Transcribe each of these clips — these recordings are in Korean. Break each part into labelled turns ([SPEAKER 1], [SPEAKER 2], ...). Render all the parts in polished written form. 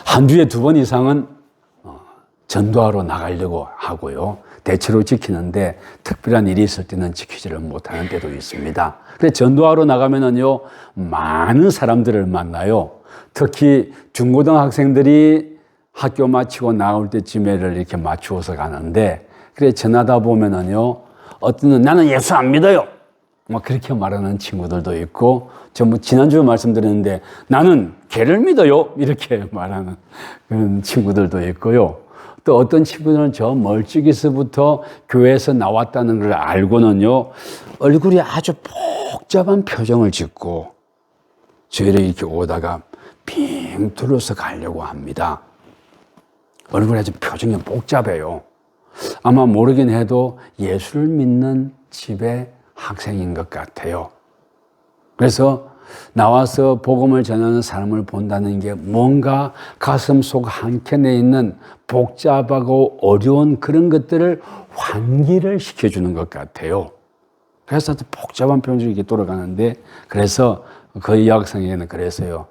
[SPEAKER 1] 한 주에 2번 이상은 전도하러 나가려고 하고요. 대체로 지키는데 특별한 일이 있을 때는 지키지를 못하는 때도 있습니다. 그래서 전도하러 나가면은요, 많은 사람들을 만나요. 특히 중고등학생들이 학교 마치고 나올 때쯤에를 이렇게 맞추어서 가는데, 그래 전하다 보면은요, 어떤 나는 예수 안 믿어요. 막 그렇게 말하는 친구들도 있고, 저 지난주에 말씀드렸는데 나는 개를 믿어요. 이렇게 말하는 그런 친구들도 있고요. 또 어떤 친구들은 저 멀찍이서부터 교회에서 나왔다는 걸 알고는요, 얼굴이 아주 복잡한 표정을 짓고 저희를 이렇게 오다가 빙 둘러서 가려고 합니다. 얼굴이 아주 표정이 복잡해요. 아마 모르긴 해도 예수를 믿는 집의 학생인 것 같아요. 그래서 나와서 복음을 전하는 사람을 본다는 게 뭔가 가슴 속 한켠에 있는 복잡하고 어려운 그런 것들을 환기를 시켜주는 것 같아요. 그래서 복잡한 표정이 이렇게 돌아가는데, 그래서 그 여학생에게는 그랬어요.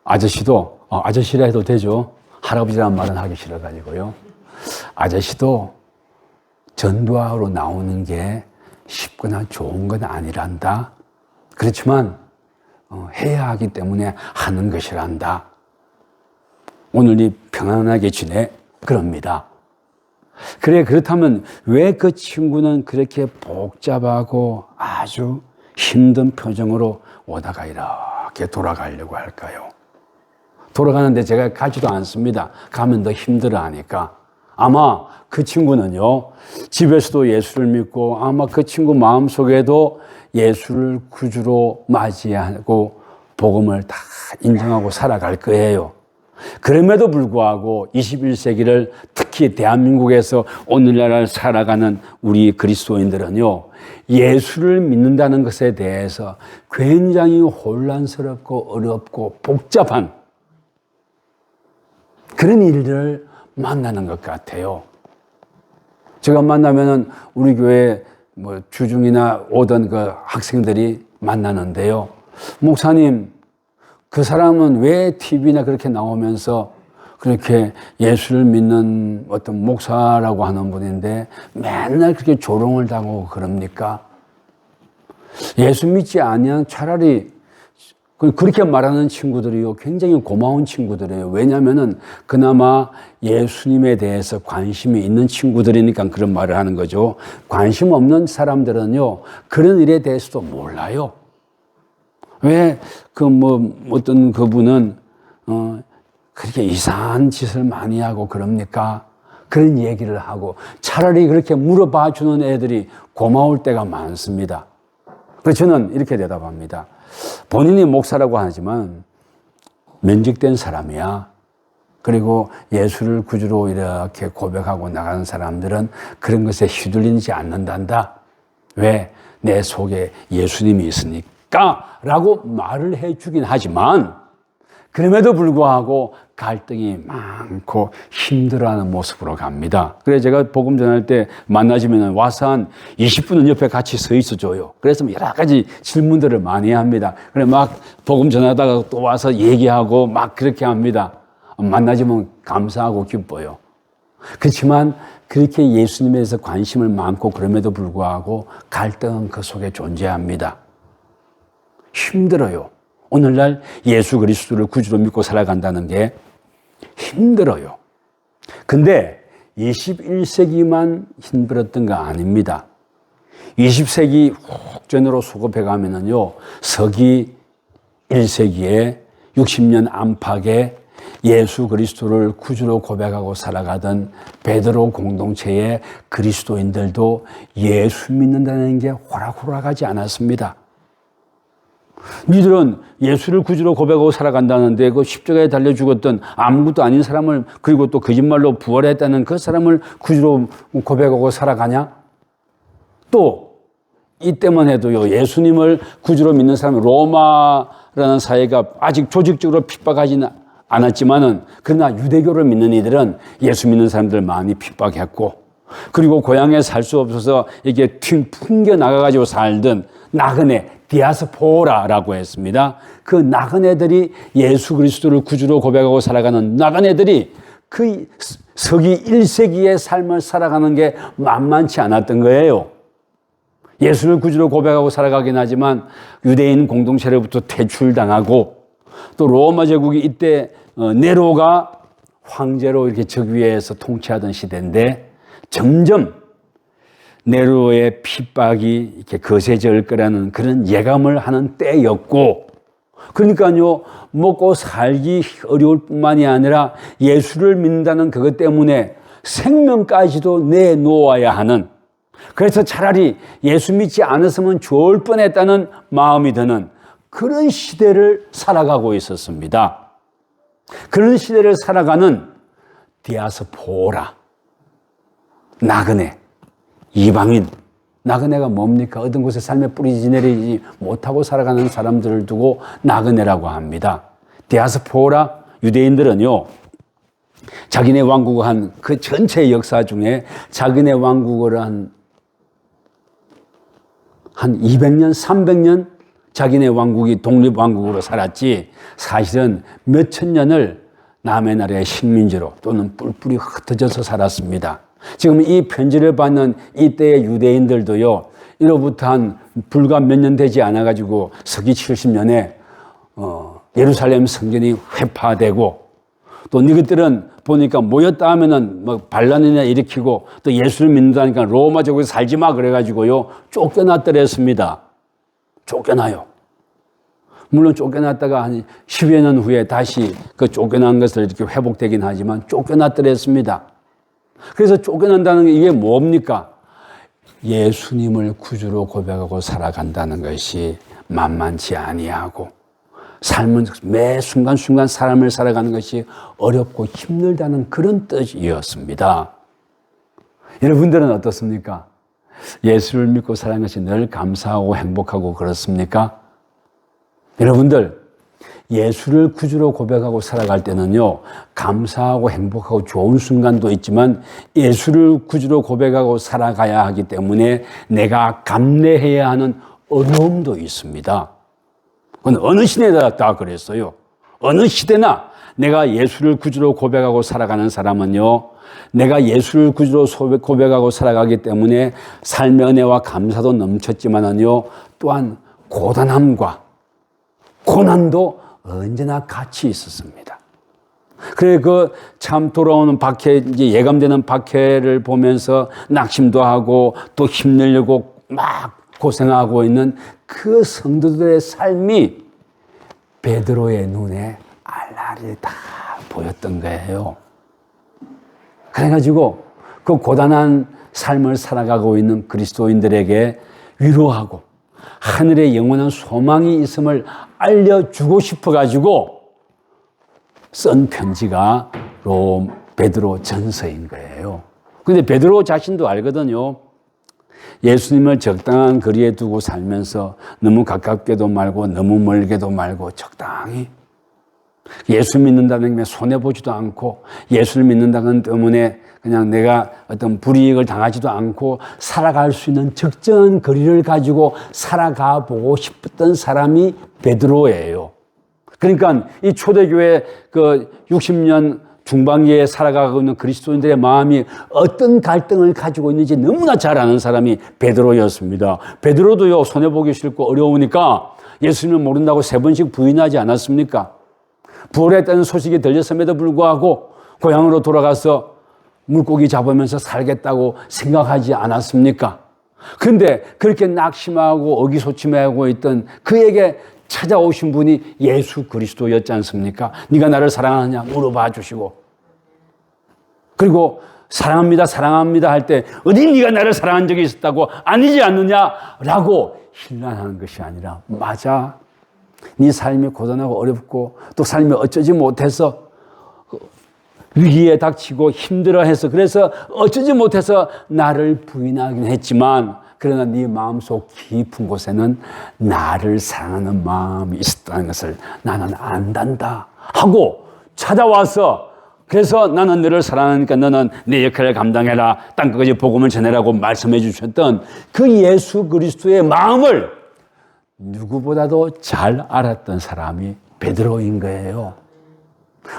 [SPEAKER 1] 아저씨도, 아저씨라 해도 되죠. 할아버지라는 말은 하기 싫어가지고요. 아저씨도 전도하러 나오는 게 쉽거나 좋은 건 아니란다. 그렇지만 해야 하기 때문에 하는 것이란다. 오늘이 평안하게 지내? 그럽니다. 그래, 그렇다면 왜 그 친구는 그렇게 복잡하고 아주 힘든 표정으로 오다가 이렇게 돌아가려고 할까요? 돌아가는데 제가 가지도 않습니다. 가면 더 힘들어 하니까. 아마 그 친구는요, 집에서도 예수를 믿고 아마 그 친구 마음속에도 예수를 구주로 맞이하고 복음을 다 인정하고 살아갈 거예요. 그럼에도 불구하고 21세기를 특히 대한민국에서 오늘날 살아가는 우리 그리스도인들은요, 예수를 믿는다는 것에 대해서 굉장히 혼란스럽고 어렵고 복잡한 그런 일들을 만나는 것 같아요. 제가 만나면은 우리 교회 주중이나 오던 그 학생들이 만나는데요. 목사님, 그 사람은 왜 TV나 그렇게 나오면서 그렇게 예수를 믿는 어떤 목사라고 하는 분인데 맨날 그렇게 조롱을 당하고 그럽니까? 예수 믿지 아니한 차라리 그렇게 말하는 친구들이요, 굉장히 고마운 친구들이에요. 왜냐하면은 그나마 예수님에 대해서 관심이 있는 친구들이니까 그런 말을 하는 거죠. 관심 없는 사람들은요, 그런 일에 대해서도 몰라요. 왜 어떤 그분은 그렇게 이상한 짓을 많이 하고 그럽니까? 그런 얘기를 하고 차라리 그렇게 물어봐 주는 애들이 고마울 때가 많습니다. 그래서 저는 이렇게 대답합니다. 본인이 목사라고 하지만 면직된 사람이야. 그리고 예수를 구주로 이렇게 고백하고 나가는 사람들은 그런 것에 휘둘리지 않는단다. 왜? 내 속에 예수님이 있으니까 라고 말을 해주긴 하지만 그럼에도 불구하고 갈등이 많고 힘들어하는 모습으로 갑니다. 그래서 제가 복음 전할 때 만나시면 와서 한 20분은 옆에 같이 서 있어줘요. 그래서 여러 가지 질문들을 많이 합니다. 그래 막 복음 전하다가 또 와서 얘기하고 막 그렇게 합니다. 만나시면 감사하고 기뻐요. 그렇지만 그렇게 예수님에 대해서 관심을 많고 그럼에도 불구하고 갈등은 그 속에 존재합니다. 힘들어요. 오늘날 예수 그리스도를 구주로 믿고 살아간다는 게 힘들어요. 근데 21세기만 힘들었던 거 아닙니다. 20세기 훅전으로 소급해 가면은요, 서기 1세기에 60년 안팎에 예수 그리스도를 구주로 고백하고 살아가던 베드로 공동체의 그리스도인들도 예수 믿는다는 게 호락호락하지 않았습니다. 니들은 예수를 구주로 고백하고 살아간다는데 그 십자가에 달려 죽었던 아무것도 아닌 사람을, 그리고 또 거짓말로 부활했다는 그 사람을 구주로 고백하고 살아가냐? 또 이때만 해도요, 예수님을 구주로 믿는 사람은 로마라는 사회가 아직 조직적으로 핍박하지는 않았지만은, 그러나 유대교를 믿는 이들은 예수 믿는 사람들 많이 핍박했고, 그리고 고향에 살 수 없어서 이게 풍겨 나가가지고 살던 나그네, 디아스포라라고 했습니다. 그 나그네들이 예수 그리스도를 구주로 고백하고 살아가는 나그네들이 그 서기 1세기의 삶을 살아가는 게 만만치 않았던 거예요. 예수를 구주로 고백하고 살아가긴 하지만 유대인 공동체로부터 퇴출당하고 또 로마 제국이 이때 네로가 황제로 이렇게 즉위해서 통치하던 시대인데 점점 네로의 핍박이 이렇게 거세질 거라는 그런 예감을 하는 때였고, 그러니까요, 먹고 살기 어려울 뿐만이 아니라 예수를 믿는다는 그것 때문에 생명까지도 내놓아야 하는, 그래서 차라리 예수 믿지 않았으면 좋을 뻔했다는 마음이 드는 그런 시대를 살아가고 있었습니다. 그런 시대를 살아가는 디아스포라, 나그네, 이방인. 나그네가 뭡니까? 어떤 곳에 삶의 뿌리 지내리지 못하고 살아가는 사람들을 두고 나그네라고 합니다. 디아스포라 유대인들은요, 자기네 왕국을 한 그 전체 역사 중에 자기네 왕국을 한 200년, 300년 자기네 왕국이 독립왕국으로 살았지, 사실은 몇천 년을 남의 나라의 식민지로 또는 뿔뿔이 흩어져서 살았습니다. 지금 이 편지를 받는 이때의 유대인들도요, 이로부터 한 불과 몇 년 되지 않아가지고 서기 70년에 예루살렘 성전이 회파되고, 또 이것들은 보니까 모였다 하면은 뭐 반란이나 일으키고 또 예수를 믿는다니까 로마 제국에서 살지 마 그래가지고요 쫓겨났더랬습니다. 쫓겨나요. 물론 쫓겨났다가 한 10여 년 후에 다시 그 쫓겨난 것을 이렇게 회복되긴 하지만 쫓겨났더랬습니다. 그래서 쫓겨난다는 게 이게 뭡니까? 예수님을 구주로 고백하고 살아간다는 것이 만만치 아니하고, 삶은 매 순간순간 삶을 살아가는 것이 어렵고 힘들다는 그런 뜻이었습니다. 여러분들은 어떻습니까? 예수를 믿고 살아가는 것이 늘 감사하고 행복하고 그렇습니까? 여러분들, 예수를 구주로 고백하고 살아갈 때는요, 감사하고 행복하고 좋은 순간도 있지만 예수를 구주로 고백하고 살아가야 하기 때문에 내가 감내해야 하는 어려움도 있습니다. 그건 어느 시대나 다 그랬어요. 어느 시대나 내가 예수를 구주로 고백하고 살아가는 사람은요, 내가 예수를 구주로 고백하고 살아가기 때문에 삶의 은혜와 감사도 넘쳤지만은요, 또한 고단함과 고난도 언제나 같이 있었습니다. 그래, 그 참 돌아오는 박해, 이제 예감되는 박해를 보면서 낙심도 하고 또 힘내려고 막 고생하고 있는 그 성도들의 삶이 베드로의 눈에 알알이 다 보였던 거예요. 그래가지고 그 고단한 삶을 살아가고 있는 그리스도인들에게 위로하고 하늘에 영원한 소망이 있음을 알려주고 싶어가지고 쓴 편지가 베드로 전서인 거예요. 근데 베드로 자신도 알거든요. 예수님을 적당한 거리에 두고 살면서 너무 가깝게도 말고 너무 멀게도 말고 적당히, 예수 믿는다는 게 손해보지도 않고 예수를 믿는다는 때문에 그냥 내가 어떤 불이익을 당하지도 않고 살아갈 수 있는 적정한 거리를 가지고 살아가 보고 싶었던 사람이 베드로예요. 그러니까 이 초대교회 그 60년 중반기에 살아가고 있는 그리스도인들의 마음이 어떤 갈등을 가지고 있는지 너무나 잘 아는 사람이 베드로였습니다. 베드로도요, 손해보기 싫고 어려우니까 예수님을 모른다고 3번씩 부인하지 않았습니까? 부활했다는 소식이 들렸음에도 불구하고 고향으로 돌아가서 물고기 잡으면서 살겠다고 생각하지 않았습니까? 그런데 그렇게 낙심하고 의기소침해하고 있던 그에게 찾아오신 분이 예수 그리스도였지 않습니까? 네가 나를 사랑하느냐 물어봐 주시고, 그리고 사랑합니다 사랑합니다 할 때 어디 네가 나를 사랑한 적이 있었다고 아니지 않느냐라고 힐난하는 것이 아니라, 맞아, 네 삶이 고단하고 어렵고 또 삶이 어쩌지 못해서 위기에 닥치고 힘들어해서 그래서 어쩌지 못해서 나를 부인하긴 했지만, 그러나 네 마음속 깊은 곳에는 나를 사랑하는 마음이 있었다는 것을 나는 안단다 하고 찾아와서, 그래서 나는 너를 사랑하니까 너는 내 역할을 감당해라, 땅끝까지 복음을 전해라고 말씀해 주셨던 그 예수 그리스도의 마음을 누구보다도 잘 알았던 사람이 베드로인 거예요.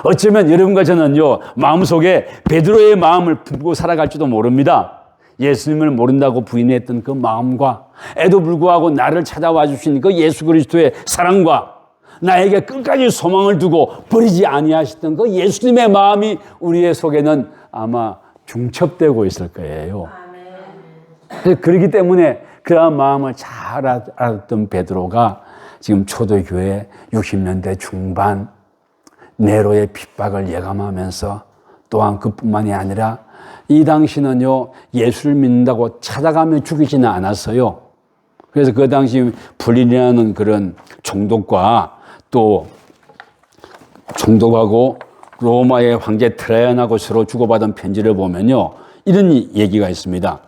[SPEAKER 1] 어쩌면 여러분과 저는요, 마음속에 베드로의 마음을 품고 살아갈지도 모릅니다. 예수님을 모른다고 부인했던 그 마음과 애도 불구하고 나를 찾아와 주신 그 예수 그리스도의 사랑과 나에게 끝까지 소망을 두고 버리지 아니하셨던 그 예수님의 마음이 우리의 속에는 아마 중첩되고 있을 거예요. 그렇기 때문에 그러한 마음을 잘 알았던 베드로가 지금 초대교회 60년대 중반 네로의 핍박을 예감하면서 또한 그뿐만이 아니라 이 당시는요, 예수를 믿는다고 찾아가며 죽이지는 않았어요. 그래서 그 당시 불린이라는 그런 총독과 또 총독하고 로마의 황제 트라이안하고 서로 주고받은 편지를 보면요, 이런 얘기가 있습니다.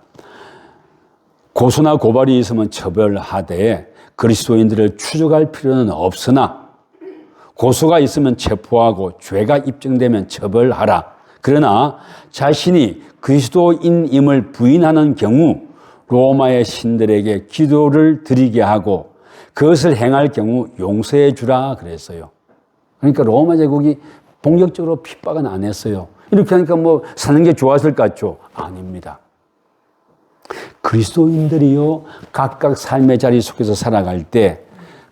[SPEAKER 1] 고소나 고발이 있으면 처벌하되 그리스도인들을 추적할 필요는 없으나 고소가 있으면 체포하고 죄가 입증되면 처벌하라. 그러나 자신이 그리스도인임을 부인하는 경우 로마의 신들에게 기도를 드리게 하고 그것을 행할 경우 용서해 주라 그랬어요. 그러니까 로마 제국이 본격적으로 핍박은 안 했어요. 이렇게 하니까 뭐 사는 게 좋았을 것 같죠? 아닙니다. 그리스도인들이요, 각각 삶의 자리 속에서 살아갈 때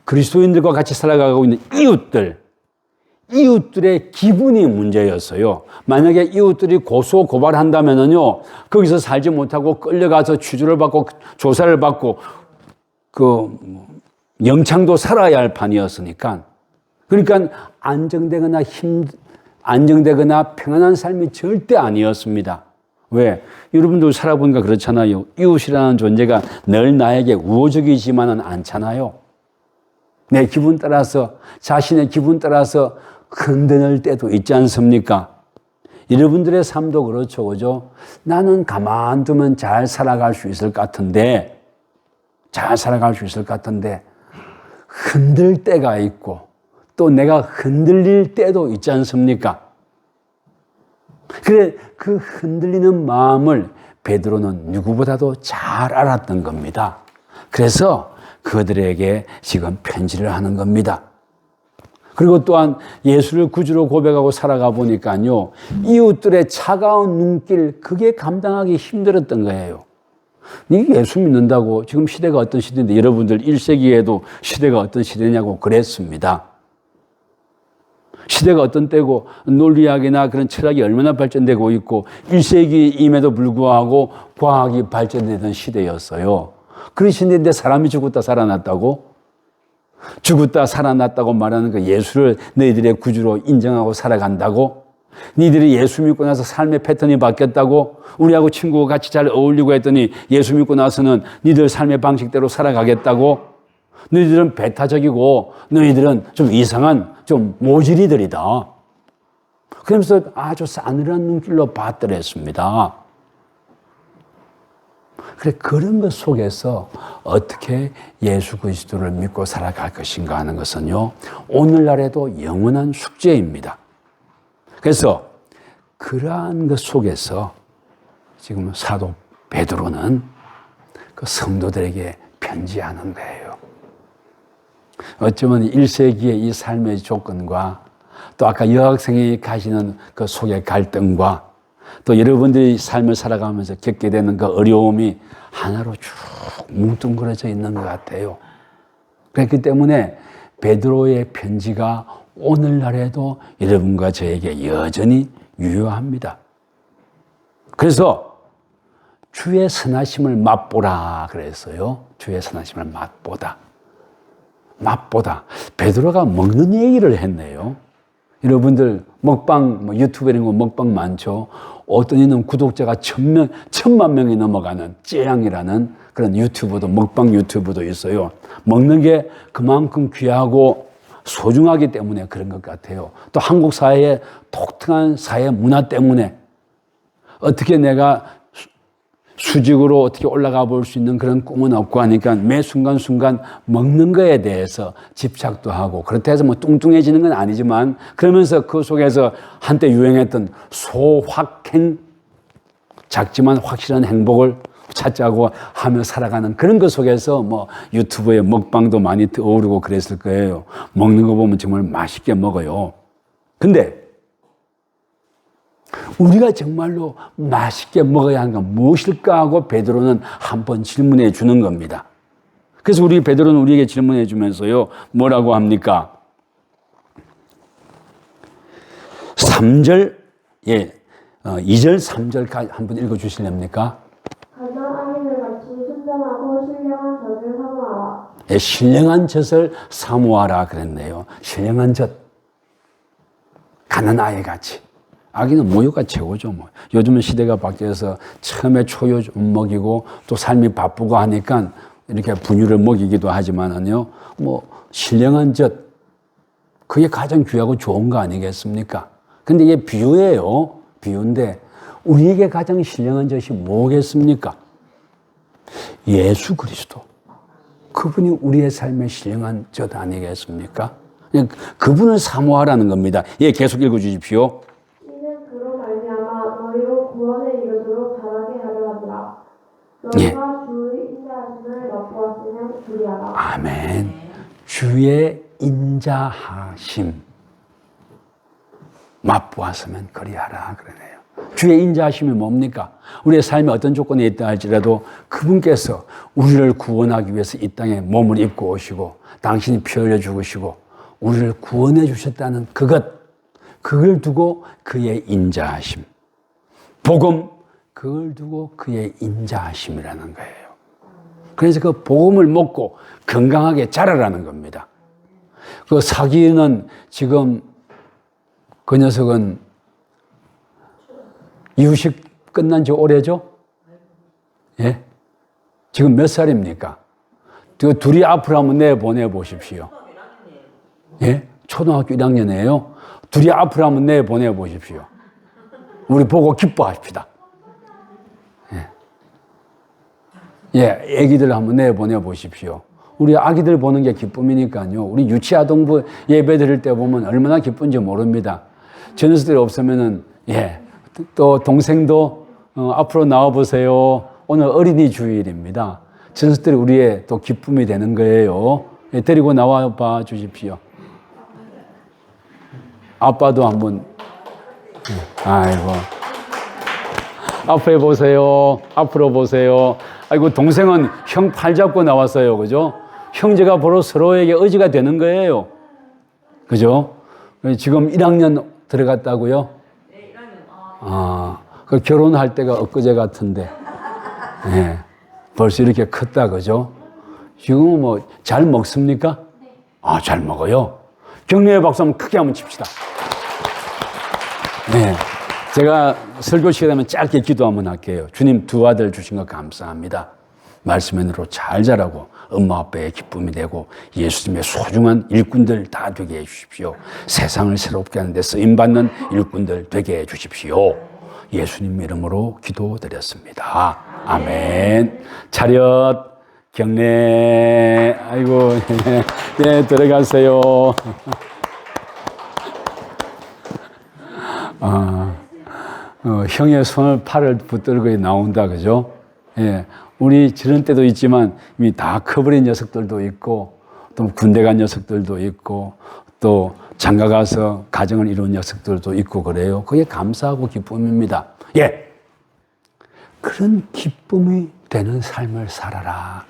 [SPEAKER 1] 그리스도인들과 같이 살아가고 있는 이웃들의 기분이 문제였어요. 만약에 이웃들이 고소 고발한다면은요, 거기서 살지 못하고 끌려가서 취조를 받고 조사를 받고 영창도 살아야 할 판이었으니까. 그러니까 안정되거나 평안한 삶이 절대 아니었습니다. 왜? 여러분도 살아보니까 그렇잖아요. 이웃이라는 존재가 늘 나에게 우호적이지만은 않잖아요. 내 기분 따라서, 자신의 기분 따라서 흔드는 때도 있지 않습니까? 여러분들의 삶도 그렇죠, 그죠? 나는 가만두면 잘 살아갈 수 있을 것 같은데, 흔들 때가 있고, 또 내가 흔들릴 때도 있지 않습니까? 그래, 그 흔들리는 마음을 베드로는 누구보다도 잘 알았던 겁니다. 그래서 그들에게 지금 편지를 하는 겁니다. 그리고 또한 예수를 구주로 고백하고 살아가 보니까요, 이웃들의 차가운 눈길, 그게 감당하기 힘들었던 거예요. 예수 믿는다고 지금 시대가 어떤 시대인데 여러분들 1세기에도 시대가 어떤 시대냐고 그랬습니다. 시대가 어떤 때고 논리학이나 그런 철학이 얼마나 발전되고 있고 1세기임에도 불구하고 과학이 발전되던 시대였어요. 그런 시대인데 사람이 죽었다 살아났다고? 죽었다 살아났다고 말하는 그 예수를 너희들의 구주로 인정하고 살아간다고? 니들이 예수 믿고 나서 삶의 패턴이 바뀌었다고? 우리하고 친구가 같이 잘 어울리고 했더니 예수 믿고 나서는 니들 삶의 방식대로 살아가겠다고? 너희들은 배타적이고 너희들은 좀 이상한 좀 모질이들이다. 그러면서 아주 싸늘한 눈길로 받들었습니다. 그래, 그런 것 속에서 어떻게 예수 그리스도를 믿고 살아갈 것인가 하는 것은요, 오늘날에도 영원한 숙제입니다. 그래서 그러한 것 속에서 지금 사도 베드로는 그 성도들에게 편지하는 거예요. 어쩌면 1세기의 이 삶의 조건과 또 아까 여학생이 가시는 그 속의 갈등과 또 여러분들이 삶을 살아가면서 겪게 되는 그 어려움이 하나로 쭉 뭉뚱그려져 있는 것 같아요. 그렇기 때문에 베드로의 편지가 오늘날에도 여러분과 저에게 여전히 유효합니다. 그래서 주의 선하심을 맛보라 그랬어요. 주의 선하심을 맛보다. 베드로가 먹는 얘기를 했네요. 여러분들 먹방, 유튜브 이런 거 먹방 많죠. 어떤 이는 구독자가 1,000만 명이 넘어가는 찌양이라는 그런 먹방 유튜브도 있어요. 먹는 게 그만큼 귀하고 소중하기 때문에 그런 것 같아요. 또 한국 사회의 독특한 사회 문화 때문에 어떻게 내가 수직으로 어떻게 올라가 볼 수 있는 그런 꿈은 없고 하니까 매 순간순간 먹는 거에 대해서 집착도 하고 그렇다 해서 뭐 뚱뚱해지는 건 아니지만 그러면서 그 속에서 한때 유행했던 소확행, 작지만 확실한 행복을 찾자고 하며 살아가는 그런 것 속에서 뭐 유튜브에 먹방도 많이 떠오르고 그랬을 거예요. 먹는 거 보면 정말 맛있게 먹어요. 근데 우리가 정말로 맛있게 먹어야 하는 건 무엇일까 하고 베드로는 한번 질문해 주는 겁니다. 그래서 베드로는 우리에게 질문해 주면서요, 뭐라고 합니까? 3절, 2절, 3절까지 한번 읽어 주실랍니까?
[SPEAKER 2] 가장 아이들 같이 순전하고 신령한 젖을 사모하라.
[SPEAKER 1] 신령한 젖을 사모하라 그랬네요. 신령한 젖. 가난 아이 같이. 아기는 모유가 최고죠. 뭐. 요즘은 시대가 바뀌어서 처음에 초유 좀 먹이고 또 삶이 바쁘고 하니까 이렇게 분유를 먹이기도 하지만은요, 뭐, 신령한 젖. 그게 가장 귀하고 좋은 거 아니겠습니까? 근데 이게 비유예요. 비유인데, 우리에게 가장 신령한 젖이 뭐겠습니까? 예수 그리스도. 그분이 우리의 삶의 신령한 젖 아니겠습니까? 그분을 사모하라는 겁니다. 예, 계속 읽어 주십시오.
[SPEAKER 2] 이는 그로 말미암아 너희로 구원에 이르도록 자라게 하려 함이라. 너희가 주의 인자하심을 맛보았으면 그리하라.
[SPEAKER 1] 아멘. 주의 인자하심 맛보았으면 그리하라 그러네요. 주의 인자하심이 뭡니까? 우리의 삶에 어떤 조건에 있다 할지라도 그분께서 우리를 구원하기 위해서 이 땅에 몸을 입고 오시고 당신이 피 흘려 죽으시고 우리를 구원해 주셨다는 그걸 두고 그의 인자하심, 복음, 그걸 두고 그의 인자하심이라는 거예요. 그래서 그 복음을 먹고 건강하게 자라라는 겁니다. 그 사기는 지금 그 녀석은 이유식 끝난 지 오래죠? 예? 지금 몇 살입니까? 둘이 앞으로 한번 내보내보십시오. 예? 초등학교 1학년이에요. 둘이 앞으로 한번 내보내보십시오. 우리 보고 기뻐합시다. 예, 애기들 한번 내보내보십시오. 우리 아기들 보는 게 기쁨이니까요. 우리 유치아동부 예배 드릴 때 보면 얼마나 기쁜지 모릅니다. 저 녀석들이 없으면은, 예, 또 동생도 앞으로 나와보세요. 오늘 어린이 주일입니다. 저 녀석들이 우리의 또 기쁨이 되는 거예요. 예, 데리고 나와 봐 주십시오. 아빠도 한번, 아이고. 앞에 보세요. 앞으로 보세요. 아이고, 동생은 형 팔 잡고 나왔어요. 그죠? 형제가 바로 서로에게 의지가 되는 거예요. 그죠? 지금 1학년 들어갔다고요?
[SPEAKER 2] 네, 1학년.
[SPEAKER 1] 그 결혼할 때가 엊그제 같은데. 네, 벌써 이렇게 컸다. 그죠? 지금은 뭐, 잘 먹습니까?
[SPEAKER 2] 네.
[SPEAKER 1] 잘 먹어요. 격려의 박수 한번 크게 한번 칩시다. 네. 제가 설교 시간 되면 짧게 기도 한번 할게요. 주님 두 아들 주신 거 감사합니다. 말씀으로 잘 자라고 엄마 아빠의 기쁨이 되고 예수님의 소중한 일꾼들 다 되게 해 주십시오. 세상을 새롭게 하는 데 쓰임받는 일꾼들 되게 해 주십시오. 예수님 이름으로 기도드렸습니다. 아멘. 차렷 경례. 아이고, 네, 들어가세요. 형의 손을 팔을 붙들고 나온다, 그죠? 예. 우리 저런 때도 있지만 이미 다 커버린 녀석들도 있고 또 군대 간 녀석들도 있고 또 장가 가서 가정을 이룬 녀석들도 있고 그래요. 그게 감사하고 기쁨입니다. 예. 그런 기쁨이 되는 삶을 살아라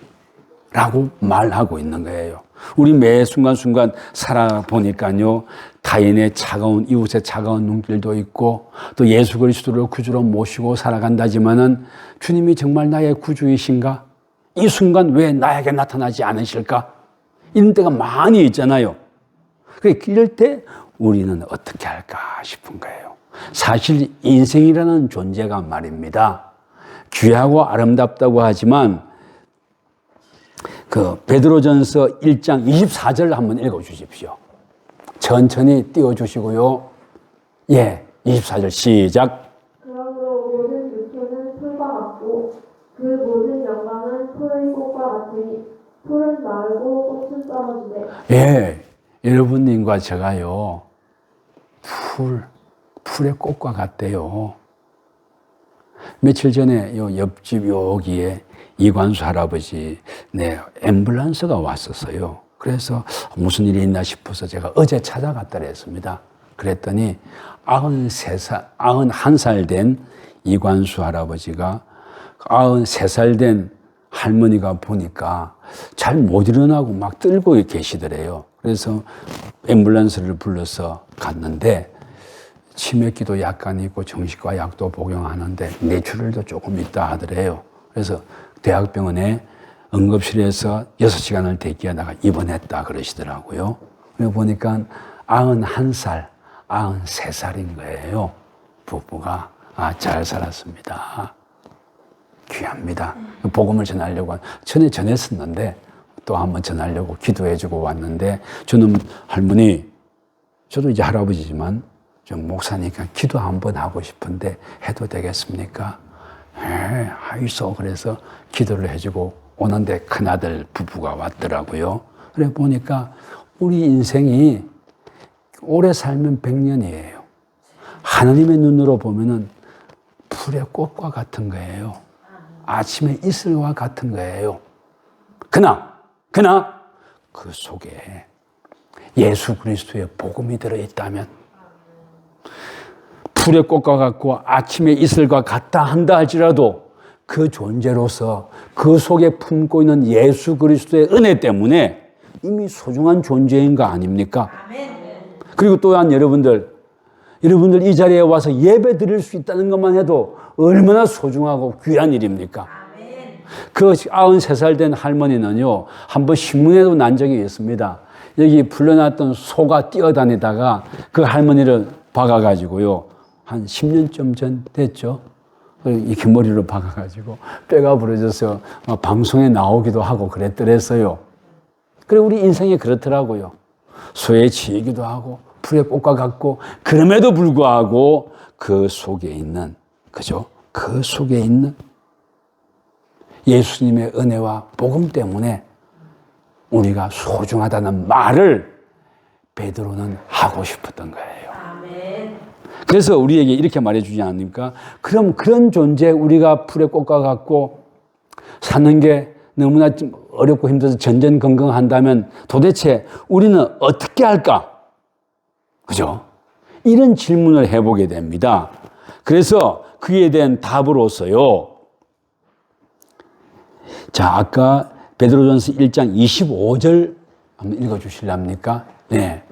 [SPEAKER 1] 라고 말하고 있는 거예요. 우리 매 순간순간 살아보니까요, 타인의 차가운, 이웃의 차가운 눈길도 있고, 또 예수 그리스도를 구주로 모시고 살아간다지만은, 주님이 정말 나의 구주이신가? 이 순간 왜 나에게 나타나지 않으실까? 이런 때가 많이 있잖아요. 이럴 때 우리는 어떻게 할까 싶은 거예요. 사실 인생이라는 존재가 말입니다. 귀하고 아름답다고 하지만, 베드로전서 1장 24절 한번 읽어 주십시오. 천천히 띄워 주시고요. 예, 24절 시작.
[SPEAKER 2] 그러므로 모든 육체는 풀과 같고 그 모든 영광은 풀의 꽃과 같으니 풀은 마르고 꽃은 떨어지네.
[SPEAKER 1] 예, 여러분님과 제가요, 풀의 꽃과 같대요. 며칠 전에 요 옆집 여기에 이관수 할아버지 앰뷸런스가 왔었어요. 그래서 무슨 일이 있나 싶어서 제가 어제 찾아갔다 그랬습니다. 그랬더니 91살 된 이관수 할아버지가 93살 된 할머니가 보니까 잘 못 일어나고 막 떨고 계시더래요. 그래서 앰뷸런스를 불러서 갔는데 치매기도 약간 있고 정신과 약도 복용하는데 뇌출혈도 조금 있다 하더래요. 그래서 대학병원에 응급실에서 6시간을 대기하다가 입원했다 그러시더라고요. 그리고 보니까 91살, 93살인 거예요. 부부가. 잘 살았습니다. 귀합니다. 복음을 전하려고 전에 전했었는데 또 한번 전하려고 기도해주고 왔는데 저는 할머니, 저도 이제 할아버지지만 좀 목사니까 기도 한번 하고 싶은데 해도 되겠습니까? 하이소. 그래서 기도를 해주고 오는데 큰아들 부부가 왔더라고요. 그래 보니까 우리 인생이 오래 살면 100년이에요. 하나님의 눈으로 보면은 풀의 꽃과 같은 거예요. 아침에 이슬과 같은 거예요. 그러나 그 속에 예수 그리스도의 복음이 들어있다면 풀의 꽃과 같고 아침의 이슬과 같다 한다 할지라도 그 존재로서 그 속에 품고 있는 예수 그리스도의 은혜 때문에 이미 소중한 존재인 거 아닙니까? 그리고 또한 여러분들 이 자리에 와서 예배 드릴 수 있다는 것만 해도 얼마나 소중하고 귀한 일입니까? 그 93살 된 할머니는요, 한번 신문에도 난 적이 있습니다. 여기 불려놨던 소가 뛰어다니다가 그 할머니를 박아가지고요, 한 10년쯤 전 됐죠. 이렇게 머리로 박아가지고 뼈가 부러져서 방송에 나오기도 하고 그랬더랬어요. 그리고 우리 인생이 그렇더라고요. 소에 치이기도 하고 풀의 꽃과 같고 그럼에도 불구하고 그 속에 있는, 그죠? 그 속에 있는 예수님의 은혜와 복음 때문에 우리가 소중하다는 말을 베드로는 하고 싶었던 거예요. 그래서 우리에게 이렇게 말해주지 않습니까? 그럼 그런 존재, 우리가 풀의 꽃과 같고 사는 게 너무나 어렵고 힘들어서 전전긍긍한다면 도대체 우리는 어떻게 할까? 그죠? 이런 질문을 해보게 됩니다. 그래서 그에 대한 답으로서요. 자, 아까 베드로전서 1장 25절 한번 읽어주실랍니까? 네.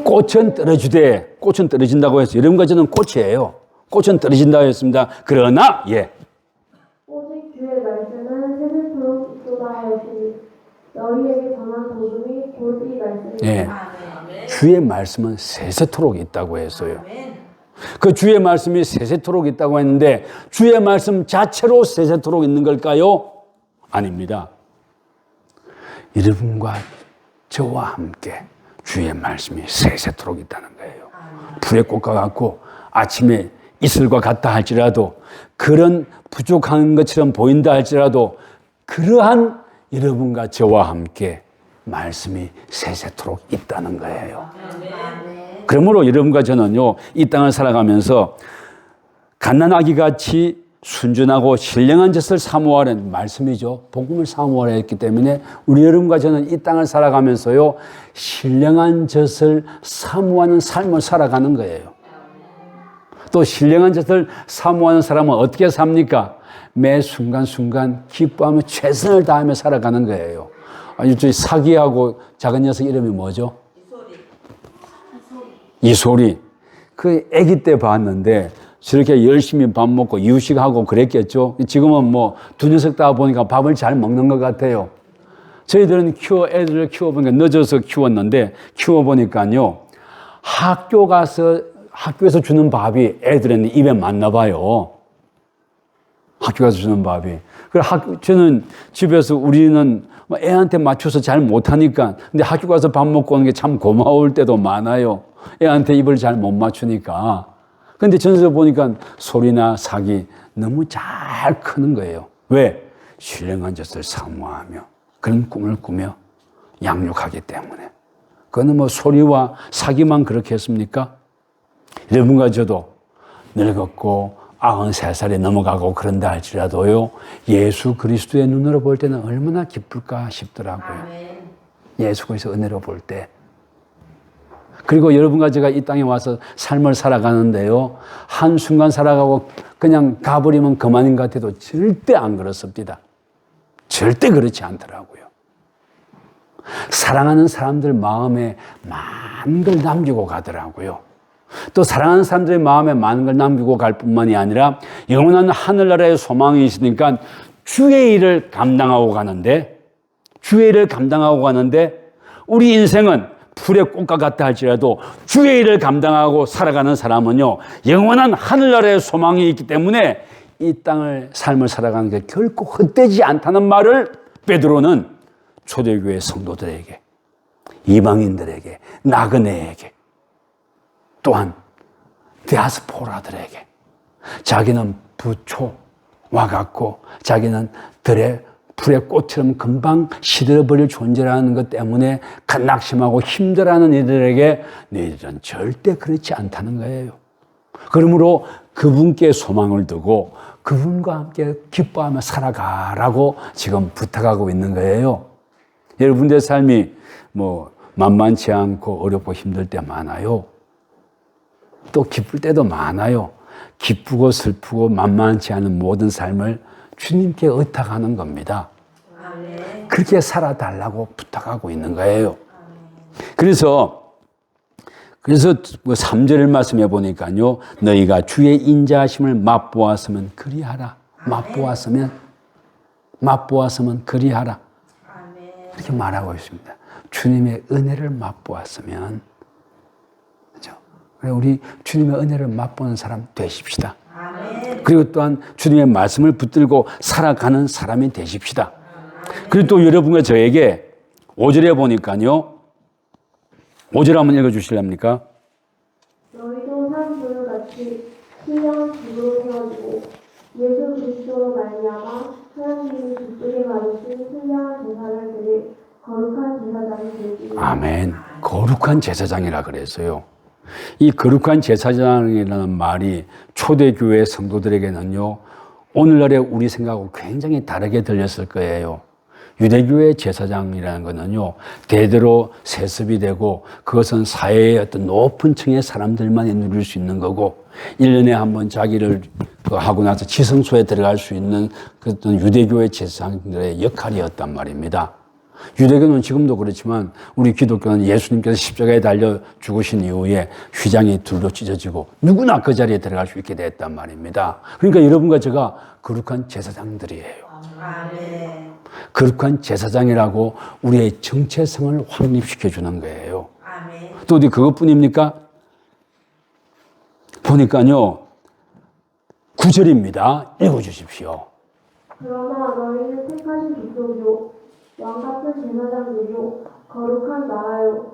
[SPEAKER 1] 꽃은 떨어지되, 꽃은 떨어진다고 해서 여러분과 저는 꽃이에요. 꽃은 떨어진다고 했습니다. 그러나
[SPEAKER 2] 오직 주의 말씀은 세세토록 있도다 하였으니 너희에게 전한 복음이 곧 이 말씀이다.
[SPEAKER 1] 네. 주의 말씀은 세세토록 있다고 했어요. 그 주의 말씀이 세세토록 있다고 했는데 주의 말씀 자체로 세세토록 있는 걸까요? 아닙니다. 여러분과 저와 함께 주의 말씀이 세세토록 있다는 거예요. 풀의 꽃과 같고 아침에 이슬과 같다 할지라도, 그런 부족한 것처럼 보인다 할지라도 그러한 여러분과 저와 함께 말씀이 세세토록 있다는 거예요. 그러므로 여러분과 저는요, 이 땅을 살아가면서 갓난아기같이 순전하고 신령한 젖을 사모하라는 말씀이죠. 복음을 사모하라 했기 때문에 우리 여러분과 저는 이 땅을 살아가면서요, 신령한 젖을 사모하는 삶을 살아가는 거예요. 또 신령한 젖을 사모하는 사람은 어떻게 삽니까? 매 순간순간 기뻐하며 최선을 다하며 살아가는 거예요. 아니, 저희 사기하고 작은 녀석 이름이 뭐죠? 이소리. 그 아기 때 봤는데 저렇게 열심히 밥 먹고 이유식하고 그랬겠죠. 지금은 뭐 두 녀석 다 보니까 밥을 잘 먹는 것 같아요. 저희들은 애들을 키워보니까 늦어서 키웠는데 키워보니까요, 학교에서 주는 밥이 애들은 입에 맞나 봐요. 학교 가서 주는 밥이. 저는 집에서 우리는 애한테 맞춰서 잘 못하니까, 근데 학교 가서 밥 먹고 오는 게 참 고마울 때도 많아요. 애한테 입을 잘 못 맞추니까. 근데 전에서 보니까 소리나 사기 너무 잘 크는 거예요. 왜? 신령한 젖을 사모하며 그런 꿈을 꾸며 양육하기 때문에. 그거는 뭐 소리와 사기만 그렇게 했습니까? 여러분과 저도 늙었고 93살이 넘어가고 그런다 할지라도요, 예수 그리스도의 눈으로 볼 때는 얼마나 기쁠까 싶더라고요. 예수 그리스도 은혜로 볼 때. 그리고 여러분과 제가 이 땅에 와서 삶을 살아가는데요, 한순간 살아가고 그냥 가버리면 그만인 것 같아도 절대 안 그렇습니다. 절대 그렇지 않더라고요. 사랑하는 사람들 마음에 많은 걸 남기고 가더라고요. 또 사랑하는 사람들의 마음에 많은 걸 남기고 갈 뿐만이 아니라 영원한 하늘나라의 소망이 있으니까 주의 일을 감당하고 가는데, 우리 인생은 풀의 꽃과 같다 할지라도 주의 일을 감당하고 살아가는 사람은요, 영원한 하늘나라의 소망이 있기 때문에 이 땅을 삶을 살아가는 게 결코 헛되지 않다는 말을 베드로는 초대교회 성도들에게, 이방인들에게, 나그네에게, 또한 디아스포라들에게, 자기는 부초와 같고 자기는 풀의 꽃처럼 금방 시들어버릴 존재라는 것 때문에 낙심하고 힘들어하는 이들에게 너희들은 절대 그렇지 않다는 거예요. 그러므로 그분께 소망을 두고 그분과 함께 기뻐하며 살아가라고 지금 부탁하고 있는 거예요. 여러분들의 삶이 만만치 않고 어렵고 힘들 때 많아요. 또 기쁠 때도 많아요. 기쁘고 슬프고 만만치 않은 모든 삶을 주님께 의탁하는 겁니다. 그렇게 살아달라고 부탁하고 있는 거예요. 그래서 3절 말씀해 보니까요, 너희가 주의 인자하심을 맛보았으면 그리하라. 맛보았으면 그리하라. 이렇게 말하고 있습니다. 주님의 은혜를 맛보았으면, 그렇죠? 우리 주님의 은혜를 맛보는 사람 되십시다. 그리고 또한 주님의 말씀을 붙들고 살아가는 사람이 되십시다. 그리고 또 여러분과 저에게 5절에 보니까요, 5절 한번 읽어주실랍니까?
[SPEAKER 2] 너희도 산불 같이 신령 기도로 세워지고 예수 그리스도로 말미암아 하나님이 기쁘게 받으신 신령한 제사를 드릴 거룩한 제사장이 되시기. 아멘.
[SPEAKER 1] 거룩한 제사장이라 그랬어요. 이 거룩한 제사장이라는 말이 초대교회 성도들에게는요, 오늘날의 우리 생각하고 굉장히 다르게 들렸을 거예요. 유대교회 제사장이라는 것은요, 대대로 세습이 되고 그것은 사회의 어떤 높은 층의 사람들만이 누릴 수 있는 거고, 1년에 한 번 자기를 하고 나서 지성소에 들어갈 수 있는 그런 유대교회 제사장들의 역할이었단 말입니다. 유대교는 지금도 그렇지만 우리 기독교는 예수님께서 십자가에 달려 죽으신 이후에 휘장이 둘로 찢어지고 누구나 그 자리에 들어갈 수 있게 됐단 말입니다. 그러니까 여러분과 제가 거룩한 제사장들이에요. 아멘. 거룩한 제사장이라고 우리의 정체성을 확립시켜 주는 거예요. 아멘. 또 어디 그것뿐입니까? 보니까요, 9절입니다. 읽어주십시오.
[SPEAKER 2] 그러나 너희는 택하신 족속이요 왕같은 제사장들이요 거룩한 나라요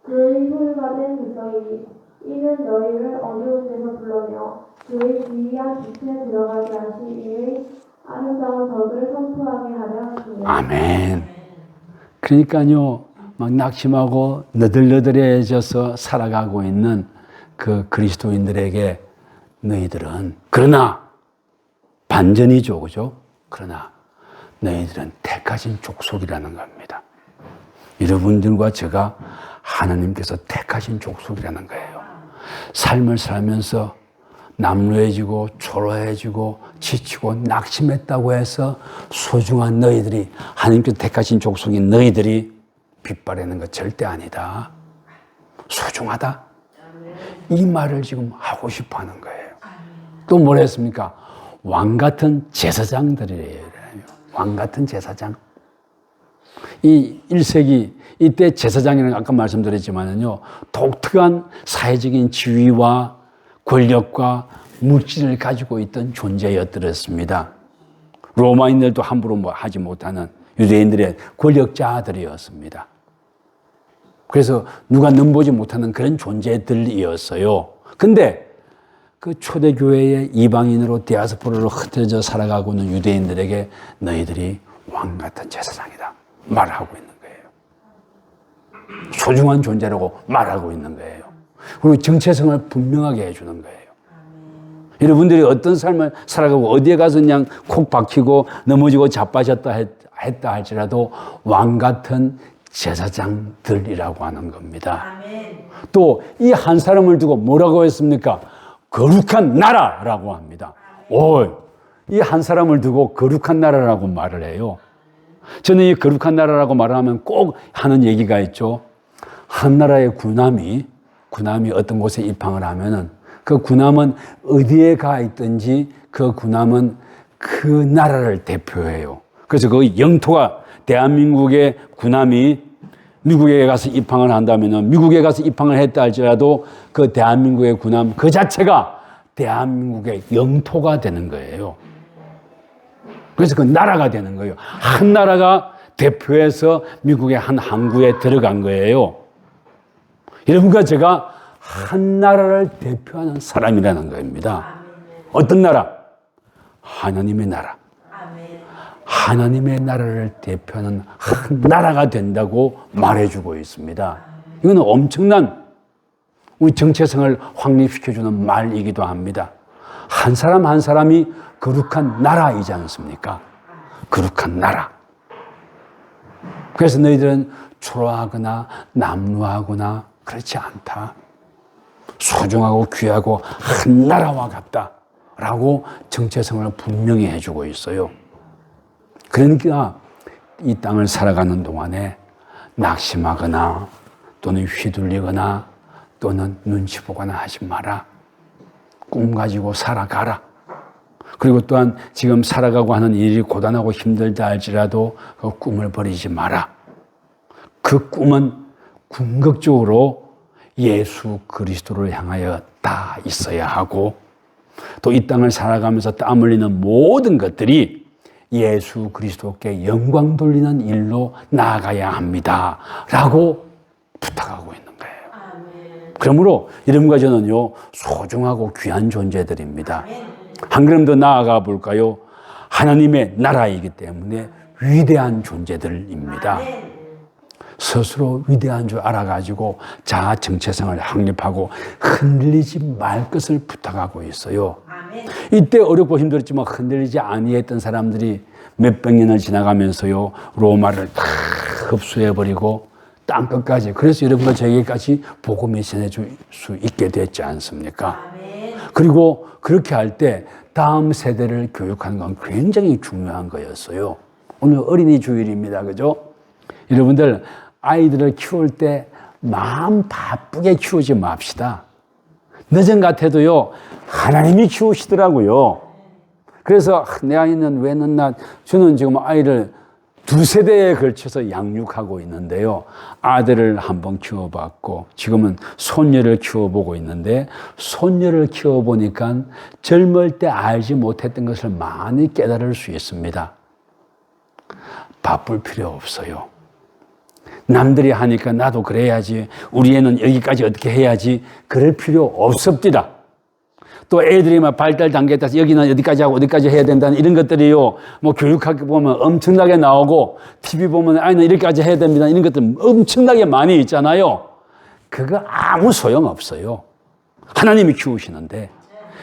[SPEAKER 2] 그의 소유가 된 백성이니 이는 너희를 어두운 데서 불러내어 그의 기이한 빛에 들어가게 하신 이의 아름다운 덕을 선포하게 하려 하시니. 아멘.
[SPEAKER 1] 그러니까요, 막 낙심하고 너덜너덜해져서 살아가고 있는 그 그리스도인들에게 너희들은, 그러나 반전이죠, 그죠? 그러나 너희들은 택하신 족속이라는 겁니다. 여러분들과 제가 하나님께서 택하신 족속이라는 거예요. 삶을 살면서 남루해지고 초라해지고 지치고 낙심했다고 해서 소중한 너희들이, 하나님께서 택하신 족속인 너희들이 빗바라는 것 절대 아니다. 소중하다. 이 말을 지금 하고 싶어 하는 거예요. 또 뭘 했습니까? 왕같은 제사장들이에요. 왕같은 제사장. 이 1세기 이때 제사장이라는 아까 말씀드렸지만은요, 독특한 사회적인 지위와 권력과 물질을 가지고 있던 존재였더랬습니다. 로마인들도 함부로 하지 못하는 유대인들의 권력자들이었습니다. 그래서 누가 넘보지 못하는 그런 존재들이었어요. 근데 그 초대교회의 이방인으로 디아스포라로 흩어져 살아가고 있는 유대인들에게 너희들이 왕같은 제사장이다 말하고 있는 거예요. 소중한 존재라고 말하고 있는 거예요. 그리고 정체성을 분명하게 해주는 거예요. 여러분들이 어떤 삶을 살아가고 어디에 가서 그냥 콕 박히고 넘어지고 자빠졌다 했다 할지라도 왕 같은 제사장들이라고 하는 겁니다. 또 이 한 사람을 두고 뭐라고 했습니까? 거룩한 나라라고 합니다. 이 한 사람을 두고 거룩한 나라라고 말을 해요. 저는 이 거룩한 나라라고 말을 하면 꼭 하는 얘기가 있죠. 한 나라의 군함이 어떤 곳에 입항을 하면은 그 군함은 어디에 가 있든지 그 군함은 그 나라를 대표해요. 그래서 그 영토가 대한민국의 군함이 미국에 가서 입항을 한다면은 미국에 가서 입항을 했다 할지라도 그 대한민국의 군함 그 자체가 대한민국의 영토가 되는 거예요. 그래서 그 나라가 되는 거예요. 한 나라가 대표해서 미국의 한 항구에 들어간 거예요. 여러분과 제가 한 나라를 대표하는 사람이라는 겁니다. 어떤 나라? 하나님의 나라. 하나님의 나라를 대표하는 한 나라가 된다고 말해주고 있습니다. 이거는 엄청난 우리 정체성을 확립시켜주는 말이기도 합니다. 한 사람 한 사람이 거룩한 나라이지 않습니까? 거룩한 나라. 그래서 너희들은 초라하거나 남루하거나 그렇지 않다. 소중하고 귀하고 한 나라와 같다라고 정체성을 분명히 해주고 있어요. 그러니까 이 땅을 살아가는 동안에 낙심하거나 또는 휘둘리거나 또는 눈치 보거나 하지 마라. 꿈 가지고 살아가라. 그리고 또한 지금 살아가고 하는 일이 고단하고 힘들다 할지라도 그 꿈을 버리지 마라. 그 꿈은 궁극적으로 예수 그리스도를 향하여 다 있어야 하고 또 이 땅을 살아가면서 땀 흘리는 모든 것들이 예수 그리스도께 영광 돌리는 일로 나아가야 합니다. 라고 부탁하고 있는 거예요. 그러므로 여러분과 저는요, 소중하고 귀한 존재들입니다. 한 걸음 더 나아가 볼까요? 하나님의 나라이기 때문에 위대한 존재들입니다. 스스로 위대한 줄 알아가지고 자아 정체성을 확립하고 흔들리지 말 것을 부탁하고 있어요. 이때 어렵고 힘들었지만 흔들리지 아니했던 사람들이 몇백 년을 지나가면서요 로마를 다 흡수해버리고 땅끝까지, 그래서 여러분과 저에게까지 복음이 전해줄 수 있게 됐지 않습니까? 그리고 그렇게 할 때 다음 세대를 교육하는 건 굉장히 중요한 거였어요. 오늘 어린이 주일입니다. 그죠? 여러분들 아이들을 키울 때 마음 바쁘게 키우지 맙시다. 늦은 같아도요 하나님이 키우시더라고요. 그래서 내 아이는 왜 늦나, 저는 지금 아이를 2세대에 걸쳐서 양육하고 있는데요. 아들을 한번 키워봤고 지금은 손녀를 키워보고 있는데, 손녀를 키워보니까 젊을 때 알지 못했던 것을 많이 깨달을 수 있습니다. 바쁠 필요 없어요. 남들이 하니까 나도 그래야지, 우리 애는 여기까지 어떻게 해야지, 그럴 필요 없습니다. 또 애들이 막 발달 단계에 따라서 여기는 어디까지 하고 어디까지 해야 된다는 이런 것들이요, 뭐 교육학교 보면 엄청나게 나오고, TV 보면 아이는 이렇게까지 해야 됩니다, 이런 것들 엄청나게 많이 있잖아요. 그거 아무 소용 없어요. 하나님이 키우시는데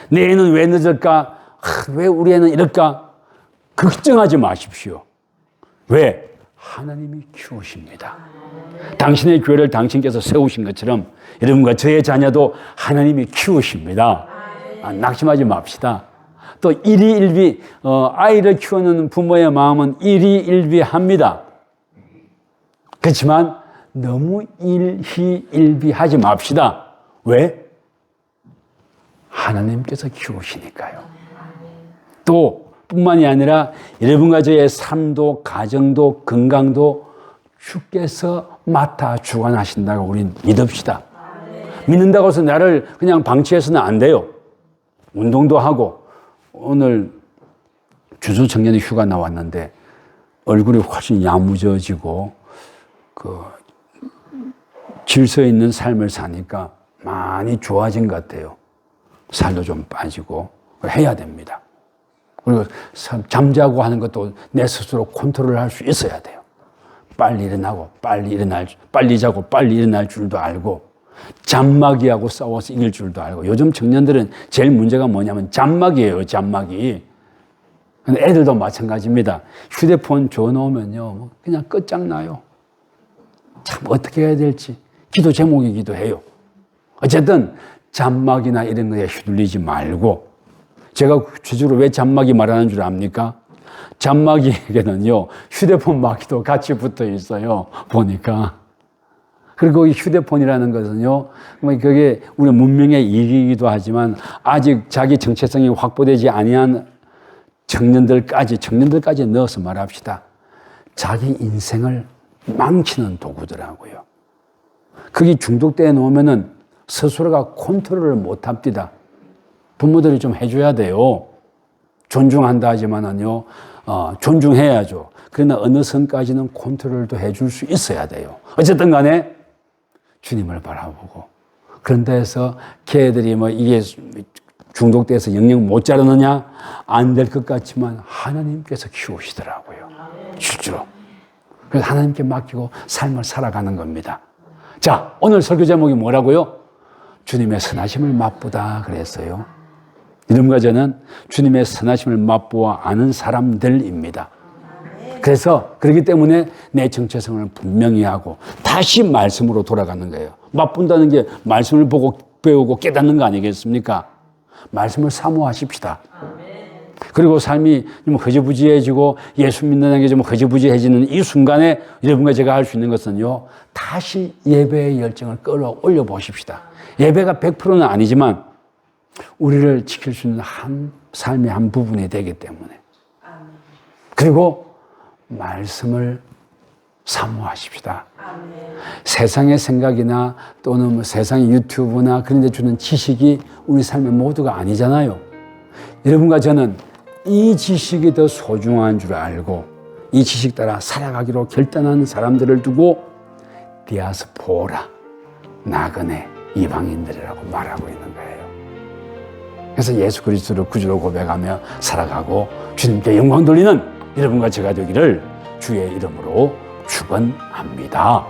[SPEAKER 1] 내 애는 왜 늦을까, 왜 우리 애는 이럴까, 걱정하지 마십시오. 왜? 하나님이 키우십니다. 당신의 교회를 당신께서 세우신 것처럼 여러분과 저의 자녀도 하나님이 키우십니다. 낙심하지 맙시다. 또 일희일비, 아이를 키우는 부모의 마음은 일희일비합니다. 그렇지만 너무 일희일비하지 맙시다. 왜? 하나님께서 키우시니까요. 또 뿐만이 아니라 여러분과 저의 삶도 가정도 건강도 주께서 맡아 주관하신다고 우리는 믿읍시다. 믿는다고 해서 나를 그냥 방치해서는 안 돼요. 운동도 하고, 오늘 주주 청년이 휴가 나왔는데 얼굴이 훨씬 야무져지고 그 질서 있는 삶을 사니까 많이 좋아진 것 같아요. 살도 좀 빠지고 해야 됩니다. 그리고 잠자고 하는 것도 내 스스로 컨트롤 할 수 있어야 돼요. 빨리 일어나고 빨리 자고 빨리 일어날 줄도 알고, 잔마귀하고 싸워서 이길 줄도 알고. 요즘 청년들은 제일 문제가 뭐냐면 잔마귀예요, 잔마귀. 근데 애들도 마찬가지입니다. 휴대폰 줘놓으면요, 그냥 끝장나요. 참 어떻게 해야 될지 기도 제목이기도 해요. 어쨌든 잔마귀나 이런 거에 휘둘리지 말고, 제가 주주로 왜 잔마귀 말하는 줄 압니까? 잔마귀에게는요, 휴대폰 마귀도 같이 붙어 있어요, 보니까. 그리고 이 휴대폰이라는 것은요, 그게 우리 문명의 일이기도 하지만 아직 자기 정체성이 확보되지 아니한 청년들까지 넣어서 말합시다. 자기 인생을 망치는 도구더라고요. 그게 중독되어 놓으면은 스스로가 컨트롤을 못 합니다. 부모들이 좀 해줘야 돼요. 존중한다 하지만은요, 존중해야죠. 그러나 어느 선까지는 컨트롤도 해줄 수 있어야 돼요. 어쨌든 간에 주님을 바라보고, 그런데 해서 걔들이 이게 중독돼서 영영 못 자르느냐? 안 될 것 같지만 하나님께서 키우시더라고요. 실제로. 그래서 하나님께 맡기고 삶을 살아가는 겁니다. 자, 오늘 설교 제목이 뭐라고요? 주님의 선하심을 맛보다 그랬어요. 이름과 저는 주님의 선하심을 맛보아 아는 사람들입니다. 그래서 그렇기 때문에 내 정체성을 분명히 하고 다시 말씀으로 돌아가는 거예요. 맛본다는 게 말씀을 보고 배우고 깨닫는 거 아니겠습니까? 말씀을 사모하십시다. 그리고 삶이 좀 흐지부지해지고 예수 믿는 게 좀 흐지부지해지는 이 순간에 여러분과 제가 할 수 있는 것은요, 다시 예배의 열정을 끌어올려 보십시다. 예배가 100%는 아니지만 우리를 지킬 수 있는 삶의 한 부분이 되기 때문에. 그리고 말씀을 사모하십시다. 세상의 생각이나 또는 세상의 유튜브나 그런 데 주는 지식이 우리 삶의 모두가 아니잖아요. 여러분과 저는 이 지식이 더 소중한 줄 알고 이 지식 따라 살아가기로 결단한 사람들을 두고 디아스포라, 나그네 이방인들이라고 말하고 있는 거예요. 그래서 예수 그리스도를 구주로 고백하며 살아가고 주님께 영광 돌리는 여러분과 제가 되기를 주의 이름으로 축원합니다.